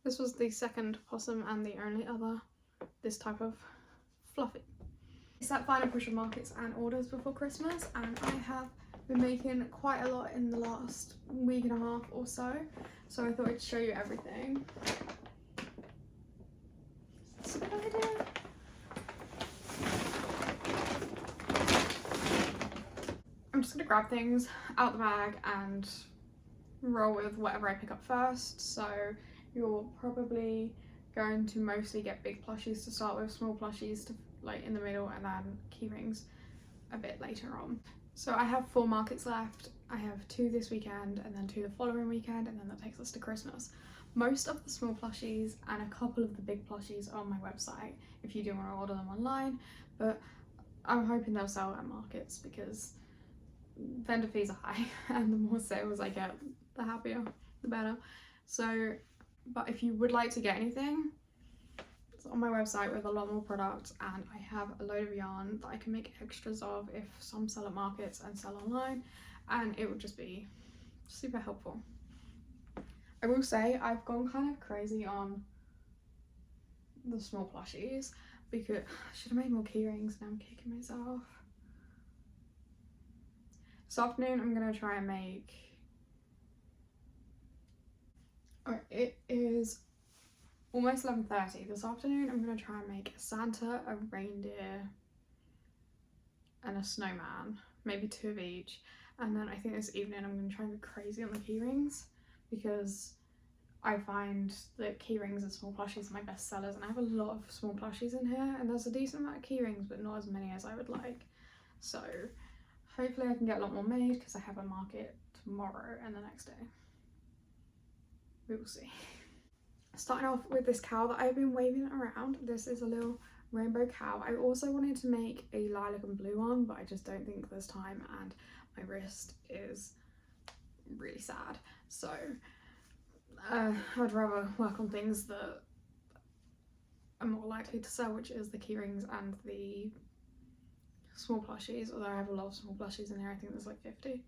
This was the second possum and the only other this type of fluffy. It's that final push of markets and orders before Christmas, and I have been making quite a lot in the last week and a half or so, so I thought I'd show you everything. That's a good idea. I'm just gonna grab things out the bag and roll with whatever I pick up first. So you're probably going to mostly get big plushies to start with, small plushies to like in the middle, and then key rings a bit later on. So I have 4 markets left. I have 2 this weekend and then 2 the following weekend, and then that takes us to Christmas. Most of the small plushies and a couple of the big plushies are on my website if you do want to order them online, but I'm hoping they'll sell at markets because vendor fees are high and the more sales I get, the happier, the better. So, but if you would like to get anything, it's on my website with a lot more products, and I have a load of yarn that I can make extras of if some sell at markets and sell online, and it would just be super helpful. I will say I've gone kind of crazy on the small plushies because I should have made more key rings. Now I'm kicking myself. This afternoon I'm going to try and make, it is almost 11:30. This afternoon I'm going to try and make a Santa, a reindeer and a snowman, maybe 2 of each, and then I think this evening I'm going to try and go crazy on the key rings because I find that key rings and small plushies are my best sellers, and I have a lot of small plushies in here and there's a decent amount of key rings but not as many as I would like. So hopefully I can get a lot more made because I have a market tomorrow and the next day. We will see. Starting off with this cow that I've been waving around. This is a little rainbow cow. I also wanted to make a lilac and blue one, but I just don't think there's time and my wrist is really sad. So I'd rather work on things that are more likely to sell, which is the key rings and the small plushies, although I have a lot of small plushies in here. I think there's like 50.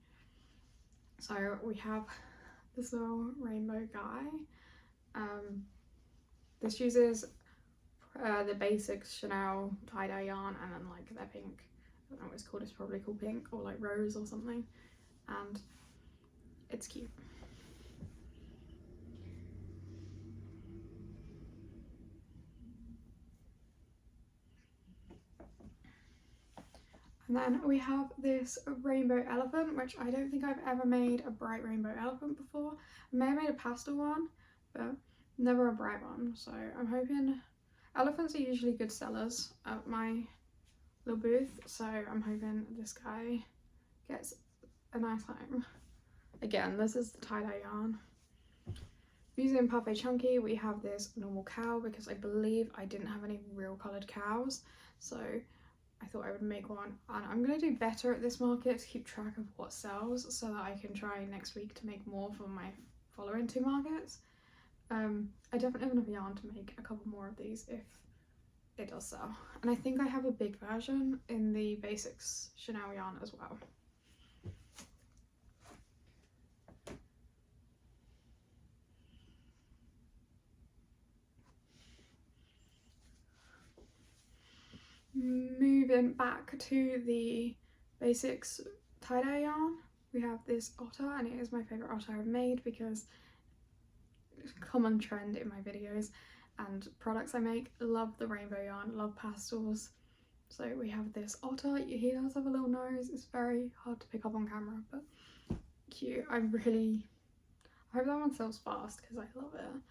So we have this little rainbow guy. This uses the basic Chanel tie-dye yarn and then like their pink, I don't know what it's called, it's probably called pink or like rose or something, and it's cute. And then we have this rainbow elephant, which I don't think I've ever made a bright rainbow elephant before. I may have made a pastel one, but never a bright one. So I'm hoping, elephants are usually good sellers at my little booth, so I'm hoping this guy gets a nice home. Again, this is the tie-dye yarn. Using Pape Chunky, we have this normal cow because I believe I didn't have any real coloured cows, so I thought I would make one, and I'm going to do better at this market to keep track of what sells so that I can try next week to make more for my following 2 markets. I definitely have enough yarn to make a couple more of these if it does sell, and I think I have a big version in the basics Chanel yarn as well. Moving back to the basics tie-dye yarn, we have this Otter, and it is my favourite Otter I've made because it's a common trend in my videos and products I make. Love the rainbow yarn, love pastels. So we have this Otter. He does have a little nose, it's very hard to pick up on camera, but cute. I hope that one sells fast because I love it.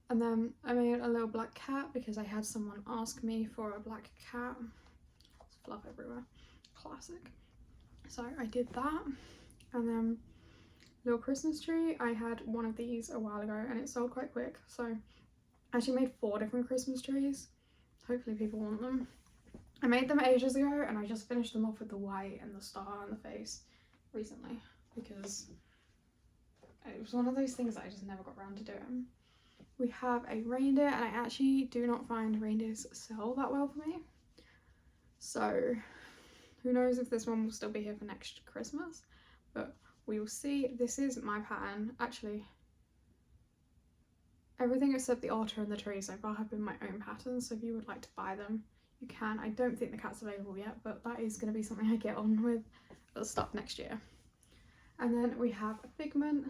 And then I made a little black cat because I had someone ask me for a black cat. There's fluff everywhere. Classic. So I did that. And then little Christmas tree. I had one of these a while ago and it sold quite quick. So I actually made 4 different Christmas trees. Hopefully people want them. I made them ages ago and I just finished them off with the white and the star on the face recently because it was one of those things that I just never got around to doing. We have a reindeer, and I actually do not find reindeers sell that well for me. So who knows if this one will still be here for next Christmas, but we will see. This is my pattern. Actually, everything except the otter and the tree so far have been my own patterns, so if you would like to buy them, you can. I don't think the cat's available yet, but that is going to be something I get on with at the start of next year. And then we have a Figment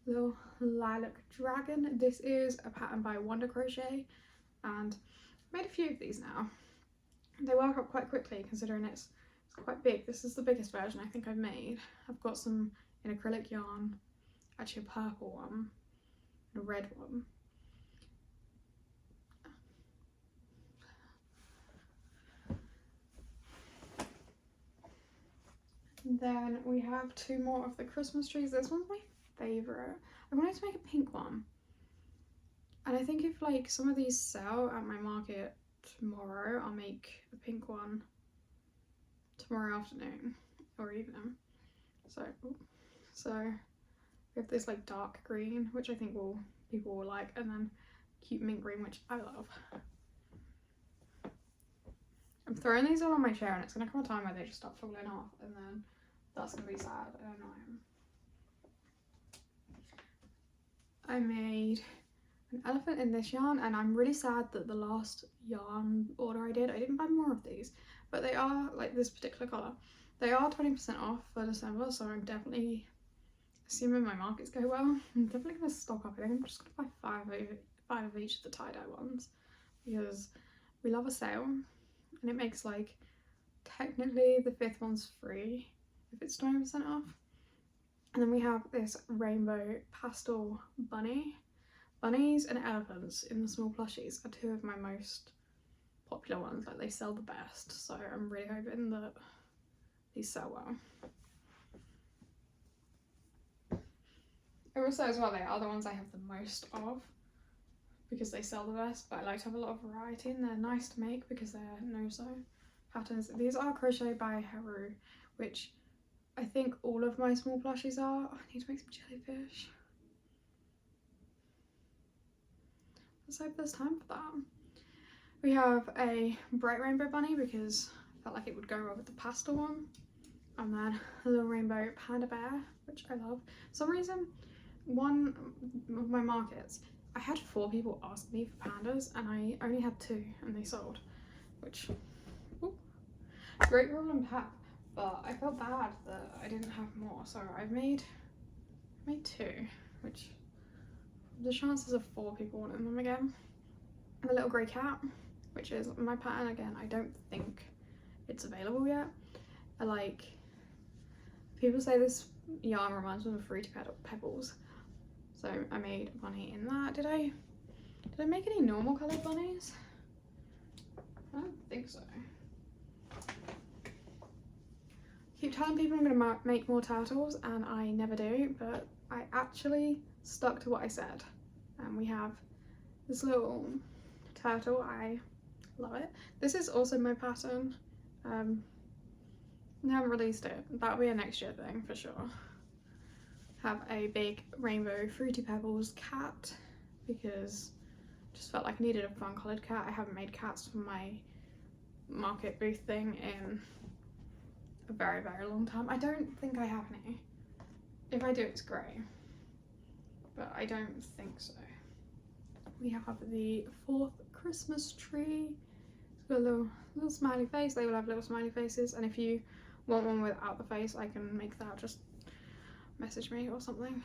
little lilac dragon. This is a pattern by WonderCrochets, and I've made a few of these now. They work up quite quickly considering it's quite big. This is the biggest version I think I've made. I've got some in acrylic yarn, actually a purple one, and a red one. And then we have two more of the Christmas trees. This one's my favourite. I wanted to make a pink one. And I think if like some of these sell at my market tomorrow, I'll make a pink one tomorrow afternoon or evening. So we have this like dark green, which I think people will like, and then cute mint green, which I love. I'm throwing these all on my chair and it's gonna come a time where they just start falling off, and then that's gonna be sad. I don't know. I made an elephant in this yarn, and I'm really sad that the last yarn order I didn't buy more of these, but they are like this particular colour. They are 20% off for December, so I'm definitely, assuming my markets go well, I'm definitely going to stock up. I think I'm just going to buy five of each of the tie-dye ones, because we love a sale, and it makes like, technically the 5th one's free if it's 20% off. And then we have this rainbow pastel bunny. Bunnies and elephants in the small plushies are two of my most popular ones, like they sell the best, so I'm really hoping that these sell well. I will say as well, they are the ones I have the most of because they sell the best, but I like to have a lot of variety, and they're nice to make because they're no-sew patterns. These are crocheted by Haru, which I think all of my small plushies are. Oh, I need to make some jellyfish. Let's hope there's time for that. We have a bright rainbow bunny because I felt like it would go well with the pastel one. And then a little rainbow panda bear, which I love. For some reason, one of my markets, I had 4 people ask me for pandas and I only had 2 and they sold, which, ooh, great problem to have. But I felt bad that I didn't have more, so I've made 2, which the chances of 4 people wanting them again. And a little grey cat, which is my pattern again. I don't think it's available yet. I like, people say this yarn reminds them of Fruity Pebbles, so I made a bunny in that. Did I make any normal coloured bunnies? I don't think so. I keep telling people I'm going to make more turtles and I never do, but I actually stuck to what I said. And we have this little turtle. I love it. This is also my pattern. I haven't released it. That'll be a next year thing for sure. Have a big rainbow Fruity Pebbles cat because I just felt like I needed a fun coloured cat. I haven't made cats for my market booth thing in a very, very long time. I don't think I have any. If I do, it's grey, but I don't think so. We have the 4th Christmas tree. It's got a little smiley face. They will have little smiley faces, and if you want one without the face, I can make that. Just message me or something.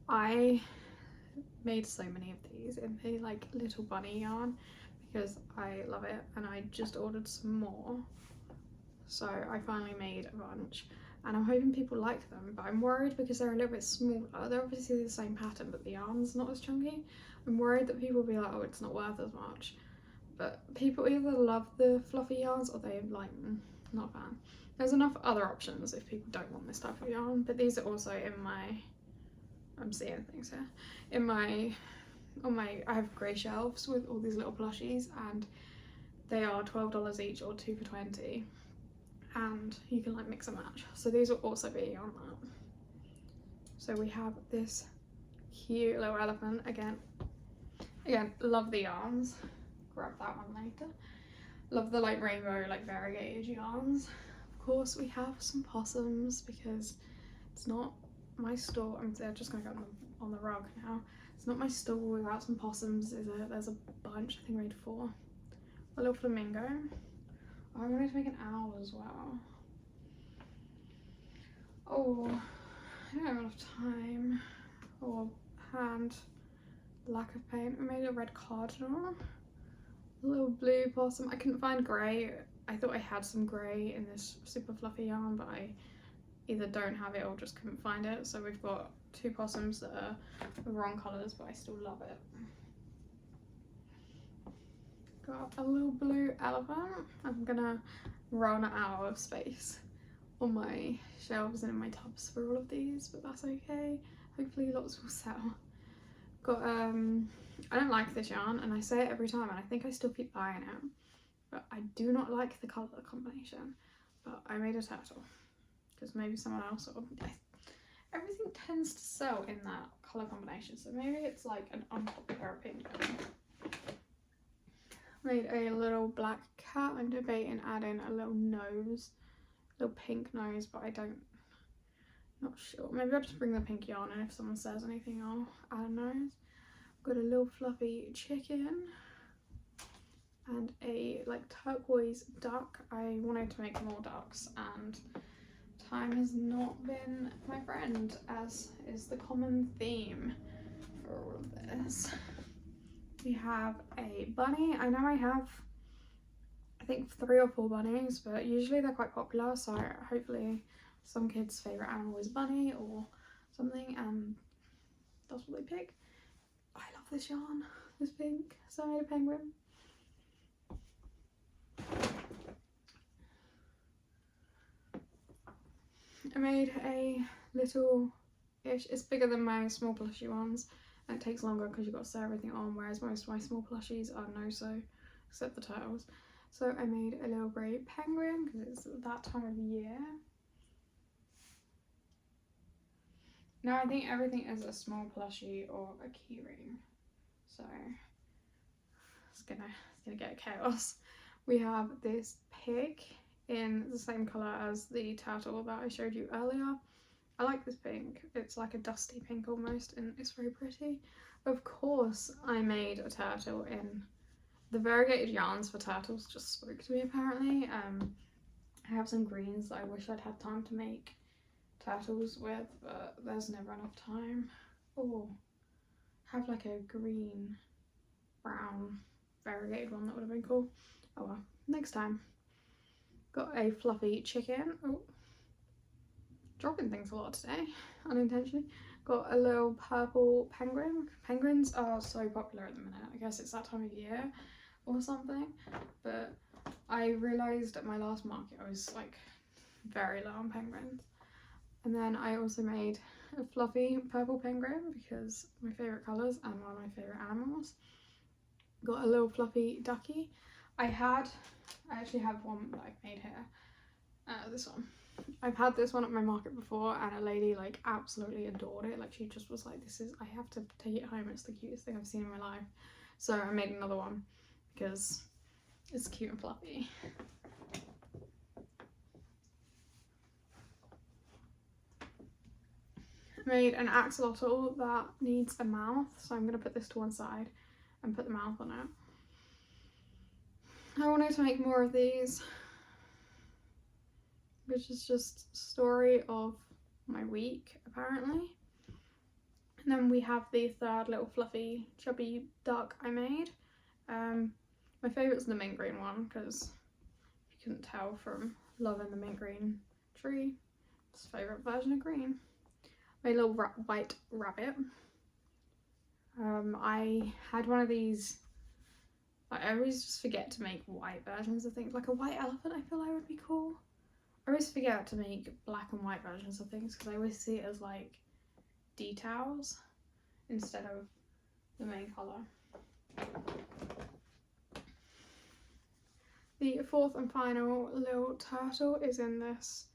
I made so many of these in the like little bunny yarn because I love it, and I just ordered some more, so I finally made a bunch. And I'm hoping people like them, but I'm worried because they're a little bit smaller. They're obviously the same pattern, but the yarn's not as chunky. I'm worried that people will be like, oh, it's not worth as much. But people either love the fluffy yarns or they're like, not a fan. There's enough other options if people don't want this type of yarn, but these are also in my, I'm seeing things here, in my, I have grey shelves with all these little plushies, and they are $12 each or 2 for 20. And you can like mix and match, so these will also be on that. So we have this cute little elephant. Again love the yarns, grab that one later. Love the like rainbow like variegated yarns. Of course we have some possums because it's not my store. They're just gonna go on the rug now. It's not my stall without some possums. There's a bunch. I think I made 4. A little flamingo. Oh, I'm going to make an owl as well. Oh, I don't have enough time or hand. Lack of paint. I made a red cardinal. A little blue possum. I couldn't find grey. I thought I had some grey in this super fluffy yarn, but I either don't have it or just couldn't find it. So we've got 2 possums that are the wrong colours, but I still love it. Got a little blue elephant. I'm gonna run out of space on my shelves and in my tubs for all of these, but that's okay. Hopefully lots will sell. Got I don't like this yarn, and I say it every time, and I think I still keep buying it, but I do not like the colour combination. But I made a turtle because maybe someone else or everything tends to sell in that colour combination, so maybe it's like an unpopular opinion. Made a little black cat. I'm debating adding a little nose, little pink nose, but not sure. Maybe I'll just bring the pink yarn, and if someone says anything, I'll add a nose. Got a little fluffy chicken and a like turquoise duck. I wanted to make more ducks, and time has not been my friend, as is the common theme for all of this. We have a bunny. I know I have, I think 3 or 4 bunnies, but usually they're quite popular, so hopefully some kids' favourite animal is bunny or something, and that's what they pick. I love this yarn, this pink, so I made a penguin. I made a little-ish, it's bigger than my small plushie ones, and it takes longer because you've got to sew everything on, whereas most of my small plushies are no-sew, except the turtles. So I made a little grey penguin because it's that time of year. Now I think everything is a small plushie or a keyring, so it's gonna get chaos. We have this pig in the same colour as the turtle that I showed you earlier. I like this pink. It's like a dusty pink almost, and it's very pretty. Of course I made a turtle in the variegated yarns for turtles just spoke to me apparently. I have some greens that I wish I'd had time to make turtles with, but there's never enough time. Oh, have like a green brown variegated one, that would have been cool. Oh well, next time. Got a fluffy chicken. Oh, dropping things a lot today, unintentionally. Got a little purple penguin. Penguins are so popular at the minute. I guess it's that time of year or something, but I realised at my last market I was like very low on penguins. And then I also made a fluffy purple penguin because my favourite colours and one of my favourite animals. Got a little fluffy ducky. I actually have one that I've made here. This one. I've had this one at my market before, and a lady like absolutely adored it. Like she just was like, I have to take it home, it's the cutest thing I've seen in my life. So I made another one because it's cute and fluffy. Made an axolotl that needs a mouth, so I'm going to put this to one side and put the mouth on it. I wanted to make more of these, which is just a story of my week apparently. And then we have the third little fluffy chubby duck I made. My favourite's the mint green one because you couldn't tell from loving the mint green tree, it's favourite version of green. Made a little white rabbit. I had one of these, like, I always just forget to make white versions of things. Like a white elephant I feel like would be cool. I always forget to make black and white versions of things because I always see it as like details instead of the main colour. The fourth and final little turtle is in this.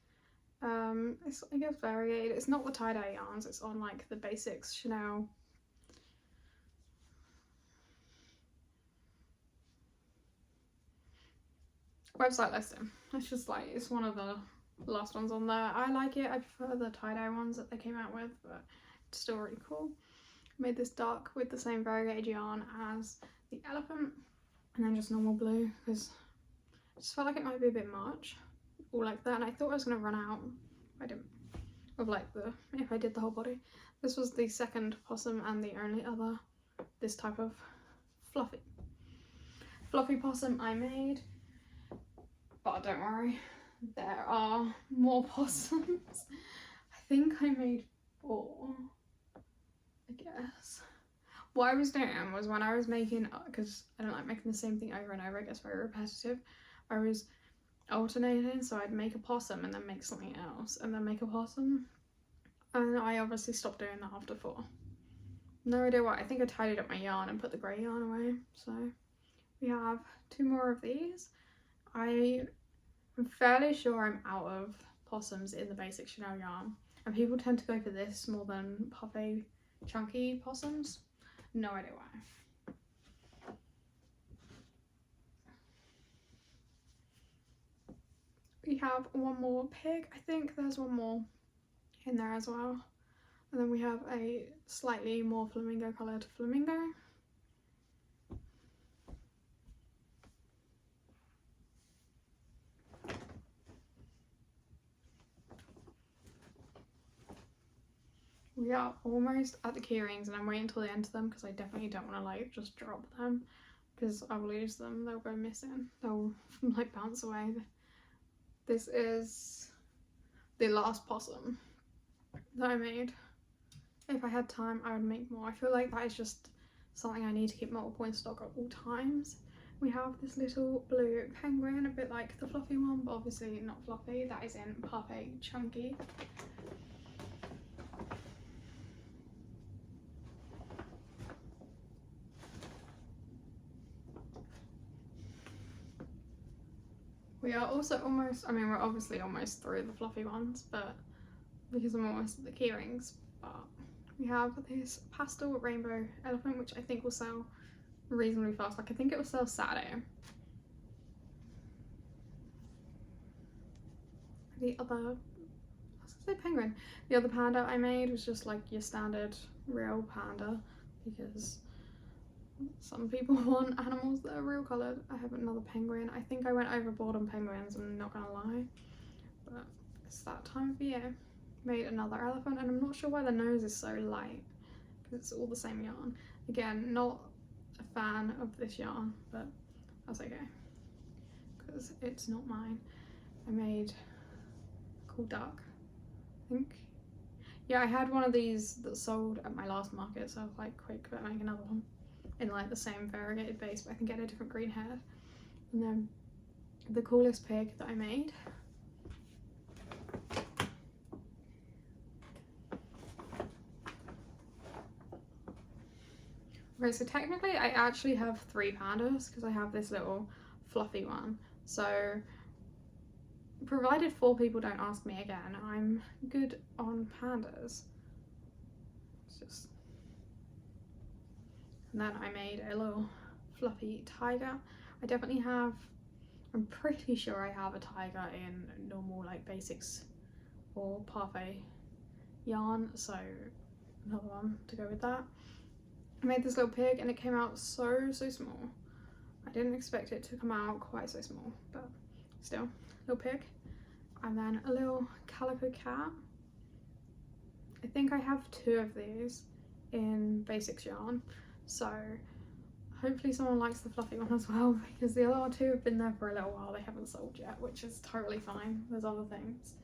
It's, I guess, variegated. It's not the tie-dye yarns, it's on like the basics Chanel. Website listing. It's just like, it's one of the last ones on there. I like it. I prefer the tie-dye ones that they came out with, but it's still really cool. made this duck with the same variegated yarn as the elephant, and then just normal blue because I just felt like it might be a bit much, all like that, and I thought I was going to run out. I didn't, of like if I did the whole body. This was the second possum and the only other this type of fluffy possum I made, but don't worry, there are more possums. I think I made 4, I guess. What I was doing was when I was making, because I don't like making the same thing over and over, it gets very repetitive, I was alternating, so I'd make a possum and then make something else and then make a possum, and I obviously stopped doing that after 4. No idea why. I think I tidied up my yarn and put the grey yarn away. So we have 2 more of these. I'm fairly sure I'm out of possums in the basic Chanel yarn, and people tend to go for this more than puffy chunky possums. No idea why. We have 1 more pig. I think there's 1 more in there as well. And then we have a slightly more flamingo coloured flamingo. We are almost at the keyrings, and I'm waiting until the end of them because I definitely don't want to like just drop them because I'll lose them. They'll go missing. They'll like bounce away. This is the last possum that I made. If I had time, I would make more. I feel like that is just something I need to keep multiple in stock at all times. We have this little blue penguin, a bit like the fluffy one, but obviously not fluffy. That is in puffy chunky. We are also almost, I mean, we're obviously almost through the fluffy ones, but because I'm almost at the keyrings, but we have this pastel rainbow elephant, which I think will sell reasonably fast. Like, I think it will sell Saturday. The other, I was gonna say penguin. The other panda I made was just like your standard real panda, because some people want animals that are real coloured. I have another penguin. I think I went overboard on penguins, I'm not gonna lie, but it's that time of year. Made another elephant, and I'm not sure why the nose is so light because it's all the same yarn. Again, not a fan of this yarn, but that's okay because it's not mine. I made a cool duck, I think. Yeah, I had one of these that sold at my last market, so I was like, quick, better make another one in like the same variegated base, but I can get a different green head. And then the coolest pig that I made. Okay, so technically I actually have 3 pandas because I have this little fluffy one. So provided 4 people don't ask me again, I'm good on pandas. It's just... And then I made a little fluffy tiger. I definitely have, I'm pretty sure I have a tiger in normal like basics or parfait yarn, so another one to go with that. I made this little pig and it came out so small. I didn't expect it to come out quite so small, but still, little pig. And then a little calico cat. I think I have 2 of these in basics yarn, so hopefully someone likes the fluffy one as well, because the other 2 have been there for a little while. They haven't sold yet, which is totally fine. There's other things.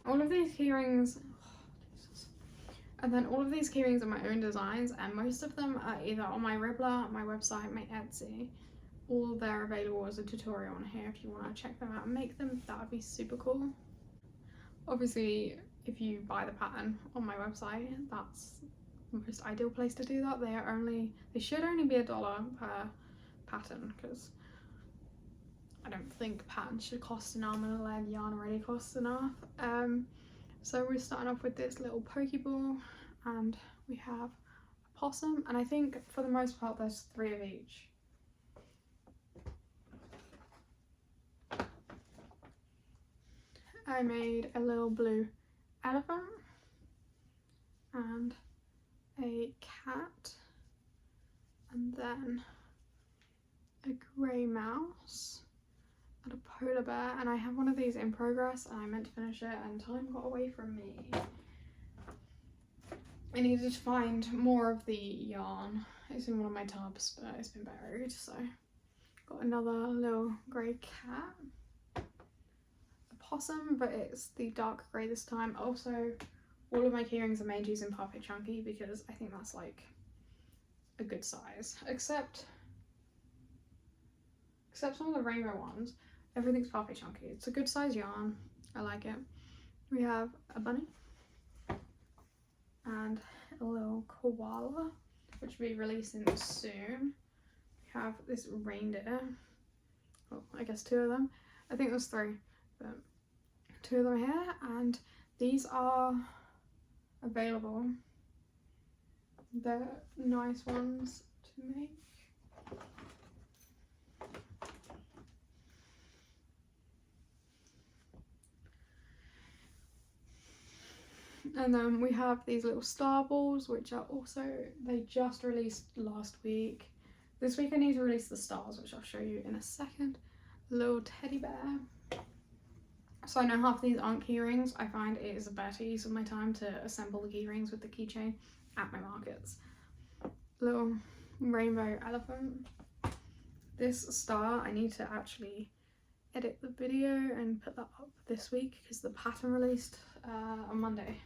All of these keyrings, and then all of these keyrings are my own designs, and most of them are either on my Ribbler, my website, my Etsy, or they're available as a tutorial on here if you want to check them out and make them. That would be super cool. Obviously, if you buy the pattern on my website, that's the most ideal place to do that. They should only be $1 per pattern, because I don't think patterns should cost an arm and a leg. Yarn already costs enough. So we're starting off with this little Pokeball, and we have a possum, and I think for the most part there's 3 of each. I made a little blue elephant and a cat, and then a grey mouse and a polar bear, and I have one of these in progress and I meant to finish it and time got away from me. I needed to find more of the yarn. It's in one of my tubs but it's been buried, so got another little grey cat. Possum, but it's the dark grey this time. Also, all of my keyrings are made using Perfect Chunky because I think that's like a good size. Except some of the rainbow ones, everything's Perfect Chunky. It's a good size yarn. I like it. We have a bunny and a little koala, which will be releasing soon. We have this reindeer. Well, I guess 2 of them. I think there's 3, but 2 of them here, and these are available. They're nice ones to make. And then we have these little star balls, which are also, they just released last week. This week I need to release the stars, which I'll show you in a second. A little teddy bear. So I know half of these aren't keyrings. I find it is a better use of my time to assemble the keyrings with the keychain at my markets. Little rainbow elephant. This star, I need to actually edit the video and put that up this week because the pattern released on Monday.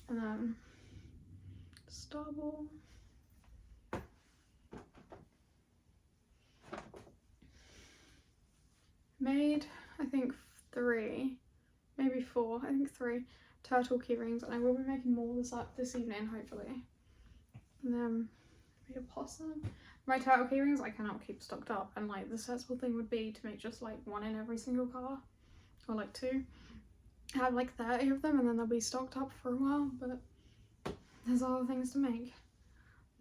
And then star ball. Made, I think, 3, maybe 4, I think 3 turtle keyrings, and I will be making more this evening, hopefully. And then made a possum. My turtle keyrings I cannot keep stocked up, and like the sensible thing would be to make just like 1 in every single colour, or like 2. I have like 30 of them and then they'll be stocked up for a while, but there's other things to make.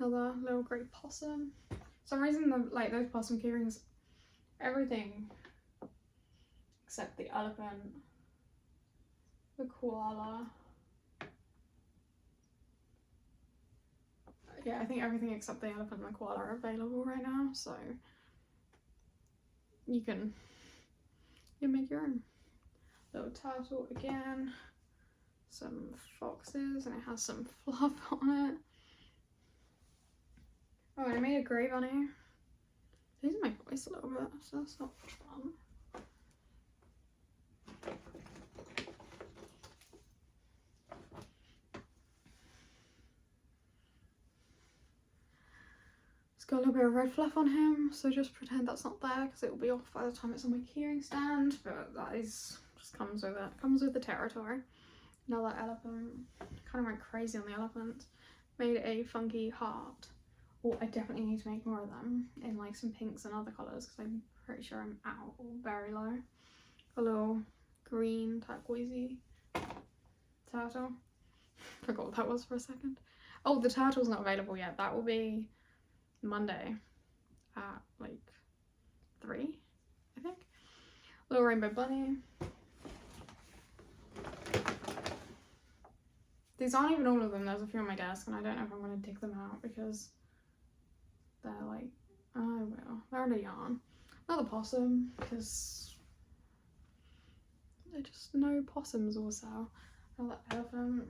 Another little grey possum. For some reason those possum keyrings, everything except the elephant, the koala. Yeah, I think everything except the elephant and the koala are available right now, so you can make your own. Little turtle again, some foxes, and it has some fluff on it. Oh, and I made a grey bunny. Losing my voice a little bit, so that's not fun. It's got a little bit of red fluff on him, so just pretend that's not there because it will be off by the time it's on my keyring stand, but that is just comes with it. Comes with the territory. Another elephant. Kind of went crazy on the elephant. Made a funky heart. Oh, I definitely need to make more of them in like some pinks and other colours because I'm pretty sure I'm out or very low. A little green turquoisey turtle. Forgot what that was for a second. Oh, the turtle's not available yet. That will be Monday at like 3, I think. Little rainbow bunny. These aren't even all of them. There's a few on my desk and I don't know if I'm going to dig them out because they're like, I will. They're in a yarn. Another possum because they're just no possums will sell. Another elephant.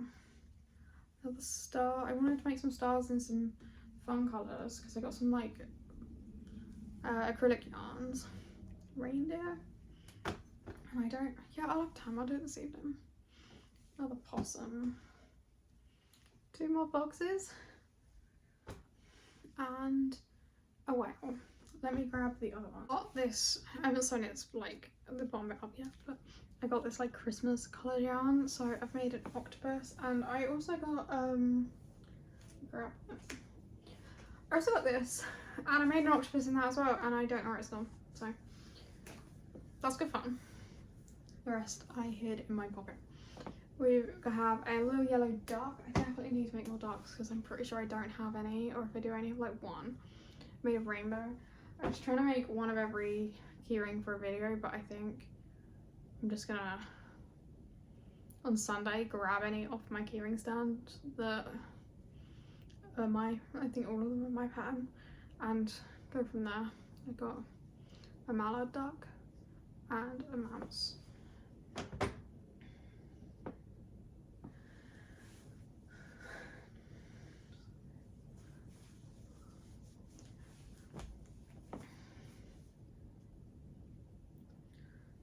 Another star. I wanted to make some stars in some fun colours because I got some like acrylic yarns. Reindeer. And I don't, yeah, I'll have time. I'll do it this evening. Another possum. 2 more boxes. And a whale. Let me grab the other one. I got this, I haven't sewn it like the bottom bit up yet, but I got this like Christmas coloured yarn, so I've made an octopus, and I also got I also got this, and I made an octopus in that as well, and I don't know where it's gone, so that's good fun. The rest I hid in my pocket. We have a little yellow duck. I definitely need to make more ducks because I'm pretty sure I don't have any, or if I do, I only have like one made of rainbow. I was trying to make one of every keyring for a video, but I think I'm just gonna on Sunday grab any off my keyring stand that are I think all of them are my pattern, and go from there. I got a mallard duck and a mouse.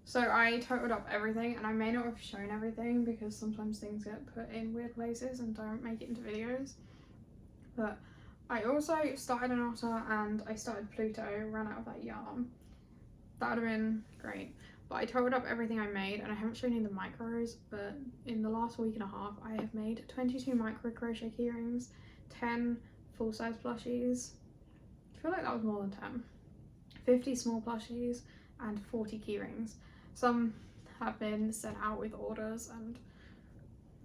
So I totaled up everything, and I may not have shown everything because sometimes things get put in weird places and don't make it into videos. But I also started an Otter and I started Pluto, ran out of that yarn. That would have been great. But I totaled up everything I made, and I haven't shown you the micros, but in the last week and a half I have made 22 micro crochet keyrings, 10 full-size plushies, I feel like that was more than 10, 50 small plushies, and 40 keyrings. Some have been sent out with orders and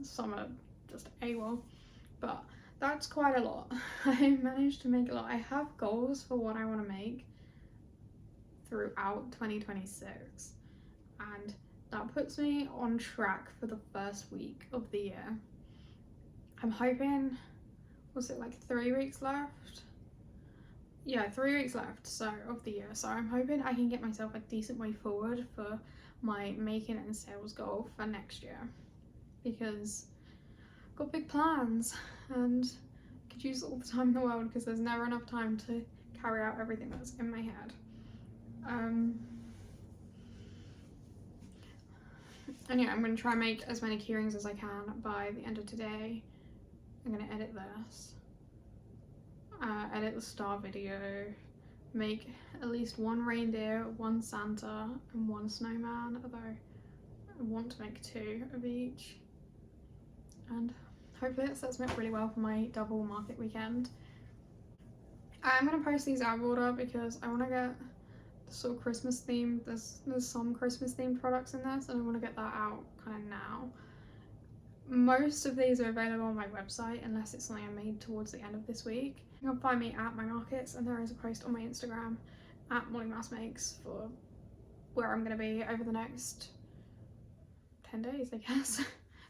some are just AWOL, but that's quite a lot. I managed to make a lot. I have goals for what I want to make throughout 2026, and that puts me on track for the first week of the year. I'm hoping, was it like 3 weeks left? Yeah, 3 weeks left of the year, so I'm hoping I can get myself a decent way forward for my making and sales goal for next year, because I've got big plans and I could use all the time in the world because there's never enough time to carry out everything that's in my head. And yeah, I'm going to try and make as many keyrings as I can by the end of today. I'm going to edit this, edit the star video, make at least 1 reindeer, 1 Santa and 1 snowman, although I want to make 2 of each, and hopefully it sets me up really well for my double market weekend. I'm going to post these out of order because I want to get the sort of Christmas themed, there's some Christmas themed products in this, and I want to get that out kind of now. Most of these are available on my website unless it's something I made towards the end of this week. You can find me at my markets, and there is a post on my Instagram at MollyMouseMakes for where I'm going to be over the next 10 days, I guess,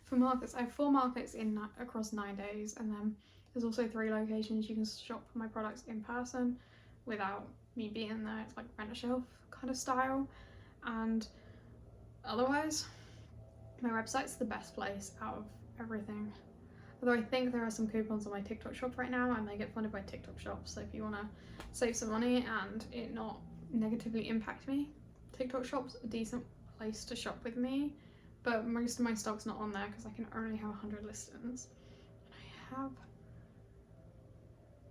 for markets. I have 4 markets across 9 days, and then there's also 3 locations you can shop for my products in person without me being there. It's like rent a shelf kind of style, and otherwise my website's the best place out of everything. Although I think there are some coupons on my TikTok shop right now, and they get funded by TikTok shops, so if you want to save some money and it not negatively impact me, TikTok shop's a decent place to shop with me, but most of my stock's not on there because I can only have 100 listings. And I have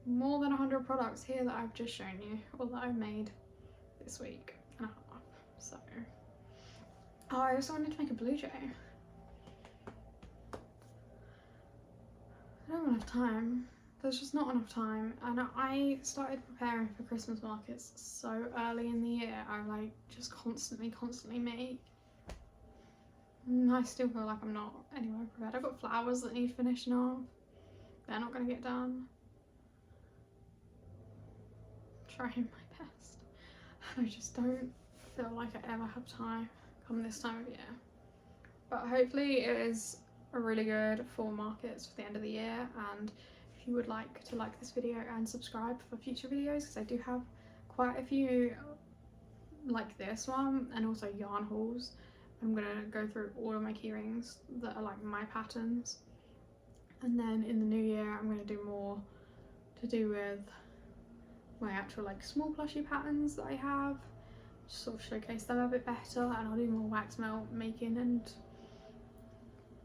more than 100 products here that I've just shown you, or that I've made this week and a half, so. Oh, I also wanted to make a blue jay. I don't have enough time. There's just not enough time, and I started preparing for Christmas markets so early in the year. I like just constantly make. And I still feel like I'm not anywhere prepared. I've got flowers that need finishing off. They're not going to get done. I'm trying my best. I just don't feel like I ever have time come this time of year. But hopefully it is a really good fall markets for the end of the year, and if you would like to like this video and subscribe for future videos, because I do have quite a few like this one, and also yarn hauls. I'm gonna go through all of my keyrings that are like my patterns, and then in the new year I'm gonna do more to do with my actual like small plushie patterns that I have, just sort of showcase them a bit better, and I'll do more wax melt making and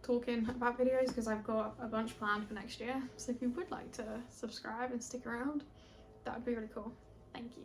talking about videos because I've got a bunch planned for next year. So if you would like to subscribe and stick around, that would be really cool. Thank you.